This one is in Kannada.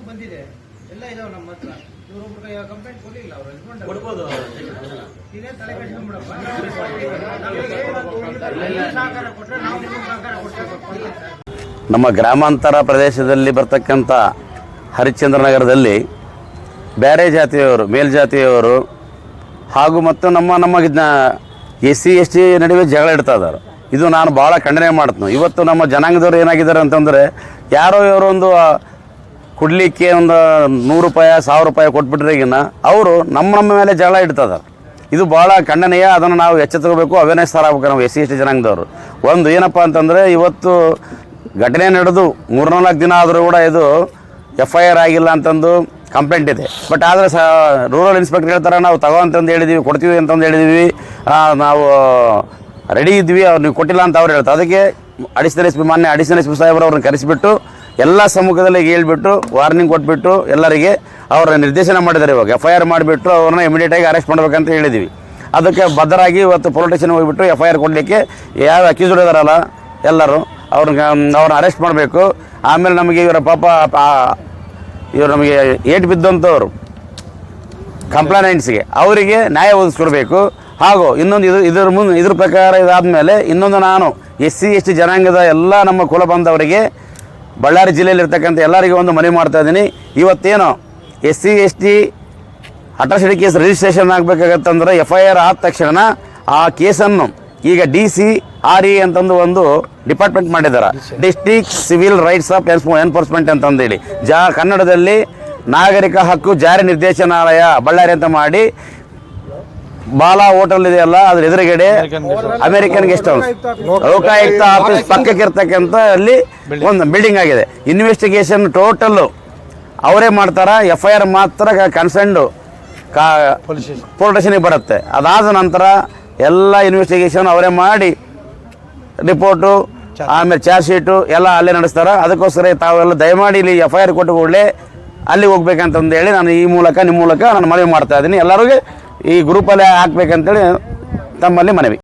ಬಂದಿದೆ ಎಲ್ಲ ಇದಾವೆ ನಮ್ಮ ಹತ್ರ. ಇವರೊಬ್ರು ಕಂಪ್ಲೇಂಟ್ ಕೊಡಲಿಲ್ಲ, ಅವ್ರು ಹಸ್ಬೆಂಡ್ ಕೊಡ್ಬೋದು. ಇದೇ ತಲೆ ಕಟ್ಕೊಂಡ್ಬಿಡಪ್ಪ. ಸಹಕಾರ ಕೊಟ್ಟರೆ ನಾವು ಸಹಕಾರ ಕೊಟ್ಟರೆ. ನಮ್ಮ ಗ್ರಾಮಾಂತರ ಪ್ರದೇಶದಲ್ಲಿ ಬರ್ತಕ್ಕಂಥ ಹರಿಶ್ಚಂದ್ರನಗರದಲ್ಲಿ ಬೇರೆ ಜಾತಿಯವರು, ಮೇಲ್ಜಾತಿಯವರು ಹಾಗೂ ಮತ್ತು ನಮ್ಮ SC ST ನಡುವೆ ಜಗಳ ಇಡ್ತಾ ಇದ್ದಾರೆ. ಇದು ನಾನು ಭಾಳ ಖಂಡನೆ ಮಾಡ್ತೀನಿ. ಇವತ್ತು ನಮ್ಮ ಜನಾಂಗದವ್ರು ಏನಾಗಿದ್ದಾರೆ ಅಂತಂದರೆ, ಯಾರೋ ಇವರೊಂದು ಕೊಡಲಿಕ್ಕೆ ಒಂದು 100 ರೂಪಾಯಿ 1000 ರೂಪಾಯಿ ಕೊಟ್ಬಿಟ್ರೆ ಈಗಿನ ಅವರು ನಮ್ಮ ಮೇಲೆ ಜಗಳ ಇಡ್ತದೆ. ಇದು ಭಾಳ ಖಂಡನೀಯ. ಅದನ್ನು ನಾವು ಎಚ್ಚೆತ್ತುಕೋಬೇಕು, ಅವೇರ್ನೆಸ್ ಆಗ್ಬೇಕು ನಾವು SC ST ಜನಾಂಗದವರು. ಒಂದು ಏನಪ್ಪ ಅಂತಂದರೆ, ಇವತ್ತು ಘಟನೆ ನಡೆದು 3-4 ದಿನ ಆದರೂ ಕೂಡ ಇದು FIR ಆಗಿಲ್ಲ ಅಂತಂದು ಕಂಪ್ಲೇಂಟ್ ಇದೆ. ಬಟ್ ಆದರೆ ರೂರಲ್ ಇನ್ಸ್ಪೆಕ್ಟರ್ ಹೇಳ್ತಾರೆ, ನಾವು ತಗೋ ಅಂತಂದು ಹೇಳಿದ್ದೀವಿ, ಕೊಡ್ತೀವಿ ಅಂತಂದು ಹೇಳಿದ್ದೀವಿ, ನಾವು ರೆಡಿ ಇದ್ವಿ, ಅವ್ರು ನೀವು ಕೊಟ್ಟಿಲ್ಲ ಅಂತ ಅವ್ರು ಹೇಳ್ತಾರೆ. ಅದಕ್ಕೆ ಮಾನ್ಯ ಅಡಿಷನಲ್ SP ಸಾಹೇಬರು ಅವ್ರನ್ನ ಕರೆಸಿಬಿಟ್ಟು ಎಲ್ಲ ಸಮ್ಮುಖದಲ್ಲಿ ಹೇಳ್ಬಿಟ್ಟು ವಾರ್ನಿಂಗ್ ಕೊಟ್ಬಿಟ್ಟು ಎಲ್ಲರಿಗೆ ಅವರ ನಿರ್ದೇಶನ ಮಾಡಿದ್ದಾರೆ. ಇವಾಗ FIR ಮಾಡಿಬಿಟ್ಟು ಅವ್ರನ್ನ ಇಮಿಡಿಯೇಟಾಗಿ ಅರೆಸ್ಟ್ ಮಾಡಬೇಕಂತ ಹೇಳಿದ್ದೀವಿ. ಅದಕ್ಕೆ ಬದ್ಧರಾಗಿ ಇವತ್ತು ಪೊಲೀಸ್ ಸ್ಟೇಷನ್ ಹೋಗಿಬಿಟ್ಟು FIR ಕೊಡಲಿಕ್ಕೆ ಯಾವ ಅಕ್ಯೂಸ್ಡ್ ಇದ್ದಾರಲ್ಲ ಎಲ್ಲರೂ ಅವ್ರನ್ನ ಅರೆಸ್ಟ್ ಮಾಡಬೇಕು. ಆಮೇಲೆ ನಮಗೆ ಇವರ ಇವರು ನಮಗೆ ಏಟು ಬಿದ್ದಂಥವ್ರು ಕಂಪ್ಲೇಂಟ್ಸ್ಗೆ ಅವರಿಗೆ ನ್ಯಾಯ ಒದಗಿಸ್ಕೊಡ್ಬೇಕು. ಹಾಗೂ ಇನ್ನೊಂದು ಇದ್ರ ಪ್ರಕಾರ ಇದಾದಮೇಲೆ ಇನ್ನೊಂದು ನಾನು SC ST ಜನಾಂಗದ ಎಲ್ಲ ನಮ್ಮ ಕುಲ ಬಾಂಧವರಿಗೆ ಬಳ್ಳಾರಿ ಜಿಲ್ಲೆಯಲ್ಲಿರ್ತಕ್ಕಂಥ ಎಲ್ಲರಿಗೆ ಒಂದು ಮನವಿ ಮಾಡ್ತಾಯಿದ್ದೀನಿ. ಇವತ್ತೇನು SC ST atrocity case registration ಆಗಬೇಕಾಗತ್ತಂದ್ರೆ FIR ಆದ ತಕ್ಷಣ ಆ ಕೇಸನ್ನು ಈಗ DC RE ಅಂತಂದು ಒಂದು ಡಿಪಾರ್ಟ್ಮೆಂಟ್ ಮಾಡಿದ್ದಾರೆ, district civil rights of enforcement ಅಂತಂದೇಳಿ. ಕನ್ನಡದಲ್ಲಿ ನಾಗರಿಕ ಹಕ್ಕು ಜಾರಿ ನಿರ್ದೇಶನಾಲಯ ಬಳ್ಳಾರಿ ಅಂತ ಮಾಡಿ, ಬಾಲಾ ಹೋಟೆಲ್ ಇದೆಯಲ್ಲ ಅದ್ರ ಎದುರುಗಡೆ American guest house, Lokayukta office ಪಕ್ಕಕ್ಕೆ ಇರ್ತಕ್ಕಂಥ ಅಲ್ಲಿ ಒಂದು ಬಿಲ್ಡಿಂಗ್ ಆಗಿದೆ. ಇನ್ವೆಸ್ಟಿಗೇಷನ್ ಟೋಟಲ್ಲು ಅವರೇ ಮಾಡ್ತಾರೆ. FIR ಮಾತ್ರ ಕನ್ಸರ್ನ್ಡು ಪೊಲೀಸ್ ಸ್ಟೇಷನಿಗೆ ಬರುತ್ತೆ. ಅದಾದ ನಂತರ ಎಲ್ಲ ಇನ್ವೆಸ್ಟಿಗೇಷನ್ ಅವರೇ ಮಾಡಿ ರಿಪೋರ್ಟು ಆಮೇಲೆ ಚಾರ್ಜ್ ಶೀಟು ಎಲ್ಲ ಅಲ್ಲೇ ನಡೆಸ್ತಾರೆ. ಅದಕ್ಕೋಸ್ಕರ ತಾವೆಲ್ಲ ದಯಮಾಡಿ ಇಲ್ಲಿ FIR ಕೊಟ್ಟು ಕೂಡಲೇ ಅಲ್ಲಿ ಹೋಗ್ಬೇಕಂತಂದೇಳಿ ನಾನು ಈ ಮೂಲಕ ನಿಮ್ಮ ಮೂಲಕ ನಾನು ಮನವಿ ಮಾಡ್ತಾ ಇದ್ದೀನಿ. ಎಲ್ಲರಿಗೂ ಈ ಗ್ರೂಪಲ್ಲೇ ಹಾಕ್ಬೇಕಂತೇಳಿ ತಮ್ಮಲ್ಲಿ ಮನವಿ.